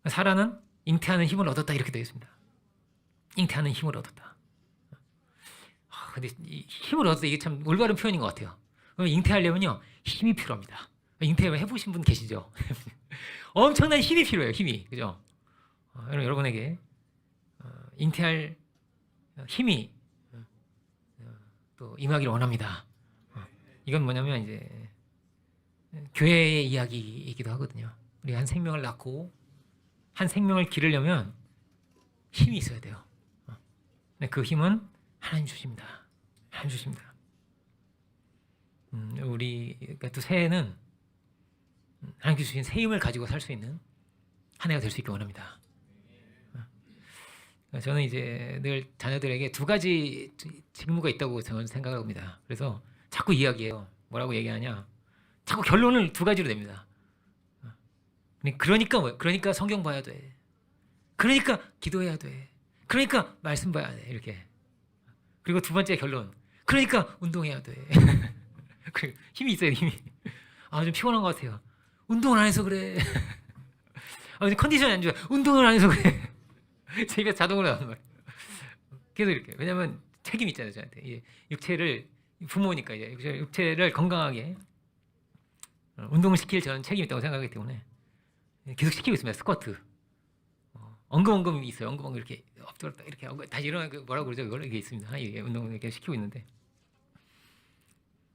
사라는 잉태하는 힘을 얻었다, 이렇게 되어 있습니다. 잉태하는 힘을 얻었다. 근데 이 힘을 얻었다, 이게 참 올바른 표현인 것 같아요. 그러면 잉태하려면요, 힘이 필요합니다. 잉태 해보신 분 계시죠? 엄청난 힘이 필요해요, 힘이. 그죠? 여러분에게 잉태할 힘이 또 임하기를 원합니다. 이건 뭐냐면 이제 교회의 이야기이기도 하거든요. 우리 한 생명을 낳고 한 생명을 기르려면 힘이 있어야 돼요. 근데 그 힘은 하나님 주십니다. 하나님 주십니다. 우리 또 새해는 하나님께 주신 새 힘을 가지고 살 수 있는 한 해가 될 수 있기 원합니다. 저는 이제 늘 자녀들에게 두 가지 직무가 있다고 저는 생각합니다. 그래서 자꾸 이야기해요. 뭐라고 얘기하냐? 자꾸 결론을 두 가지로 냅니다. 그러니까 뭐? 그러니까 성경 봐야 돼. 그러니까 기도해야 돼. 그러니까 말씀 봐야 돼. 이렇게. 그리고 두 번째 결론. 그러니까 운동해야 돼. 힘이 있어요, 힘이. 좀 피곤한 것 같아요. 운동을 안 해서 그래. 컨디션이 안 좋아. 운동을 안 해서 그래. 제 입에 자동으로 나오는 거예요. 계속 이렇게. 왜냐면 책임이 있잖아요, 저한테. 육체를, 부모니까 이제 육체를 건강하게 운동을 시킬 저는 책임이 있다고 생각하기 때문에 계속 시키고 있습니다. 스쿼트. 엉금엉금이 있어요. 엉금엉금 이렇게 엎드렸다 이렇게 다시 일어나고 뭐라고 그러죠? 그걸 이게 있습니다. 이게 운동을 이렇게 시키고 있는데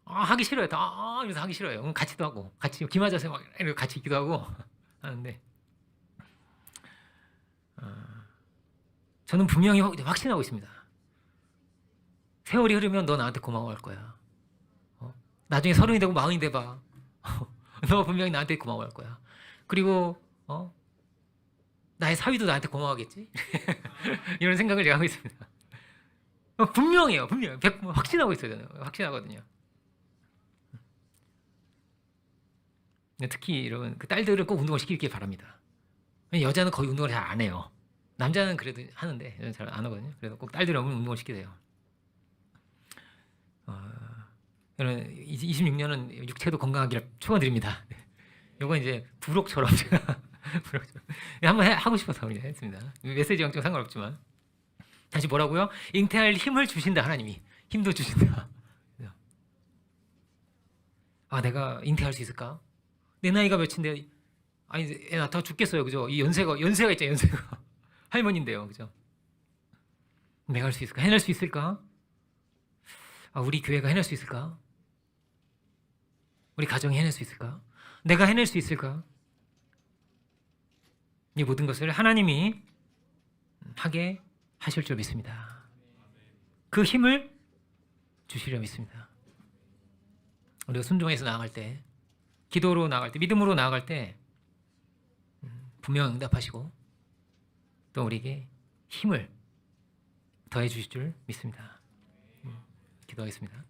하기 싫어요. 이러면서 하기 싫어요. 같이도 하고 같이 기맞아서 막 이렇게 같이 있기도 하고 하는데 저는 분명히 확신하고 있습니다. 세월이 흐르면 너 나한테 고마워할 거야. 나중에 30이 되고 40이 돼봐. 너 분명히 나한테 고마워할 거야. 그리고 나의 사위도 나한테 고마워하겠지? 이런 생각을 제가 하고 있습니다. 분명해요. 분명히 확신하고 있어요. 저는 확신하거든요. 특히 여러분 그 딸들을 꼭 운동을 시키길 바랍니다. 여자는 거의 운동을 잘 안 해요. 남자는 그래도 하는데 저는 잘 안 하거든요. 그래서 꼭 딸들은 운동을 시키세요. 여러분 26년은 육체도 건강하기를 축원드립니다. 이건 이제 부록처럼 제가 한번 하고 싶어서 했습니다. 메시지랑 좀 상관없지만 다시 뭐라고요? 잉태할 힘을 주신다. 하나님이 힘도 주신다. 내가 잉태할 수 있을까? 내 나이가 몇인데 아니 나 더 죽겠어요. 그죠? 이 연세가 있죠. 연세가 할머니인데요. 그죠? 내가 할 수 있을까? 해낼 수 있을까? 우리 교회가 해낼 수 있을까? 우리 가정이 해낼 수 있을까? 내가 해낼 수 있을까? 이 모든 것을 하나님이 하게 하실 줄 믿습니다. 그 힘을 주시려 믿습니다. 우리가 순종해서 나아갈 때, 기도로 나아갈 때, 믿음으로 나아갈 때 분명 응답하시고 또 우리에게 힘을 더해 주실 줄 믿습니다. 기도하겠습니다.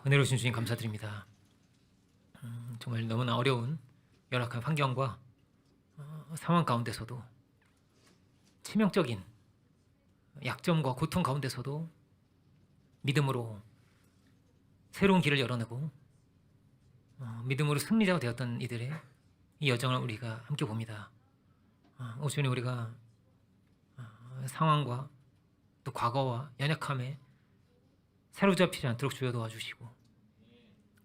은혜로우신 주님 감사드립니다. 정말 너무나 어려운 열악한 환경과 상황 가운데서도 치명적인 약점과 고통 가운데서도 믿음으로 새로운 길을 열어내고 믿음으로 승리자가 되었던 이들의 이 여정을 우리가 함께 봅니다. 오 주님, 우리가 상황과 또 과거와 연약함에 사로잡히지 않도록 주여 도와주시고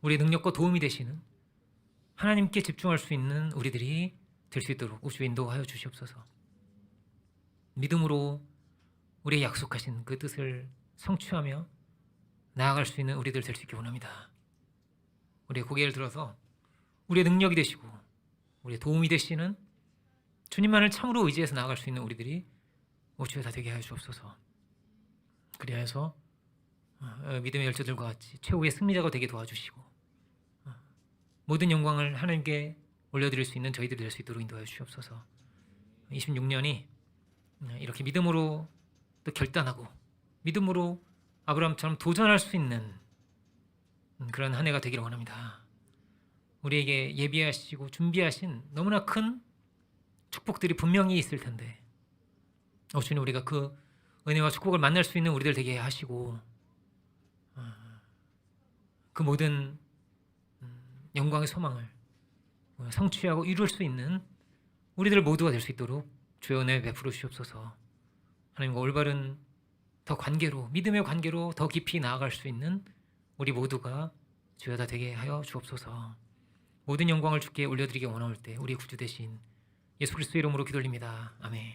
우리의 능력과 도움이 되시는 하나님께 집중할 수 있는 우리들이 될 수 있도록 오 주여 인도하여 주시옵소서. 믿음으로 우리의 약속하신 그 뜻을 성취하며 나아갈 수 있는 우리들 될 수 있기 원합니다. 우리의 고개를 들어서 우리의 능력이 되시고 우리의 도움이 되시는 주님만을 참으로 의지해서 나아갈 수 있는 우리들이 오 주여 다 되게 하여 주옵소서. 그리하여서 믿음의 열조들과 같이 최후의 승리자가 되게 도와주시고 모든 영광을 하나님께 올려드릴 수 있는 저희들이 될 수 있도록 인도하여 주옵소서. 26년이 이렇게 믿음으로 또 결단하고 믿음으로 아브라함처럼 도전할 수 있는 그런 한 해가 되기를 원합니다. 우리에게 예비하시고 준비하신 너무나 큰 축복들이 분명히 있을 텐데 주님, 우리가 그 은혜와 축복을 만날 수 있는 우리들 되게 하시고 그 모든 영광의 소망을 성취하고 이룰 수 있는 우리들 모두가 될 수 있도록 주의 은혜 베풀어 주시옵소서. 하나님과 올바른 더 관계로, 믿음의 관계로 더 깊이 나아갈 수 있는 우리 모두가 주여 다 되게 하여 주옵소서. 모든 영광을 주께 올려드리기 원하올 때 우리 구주 되신 예수 그리스도의 이름으로 기도드립니다. 아멘.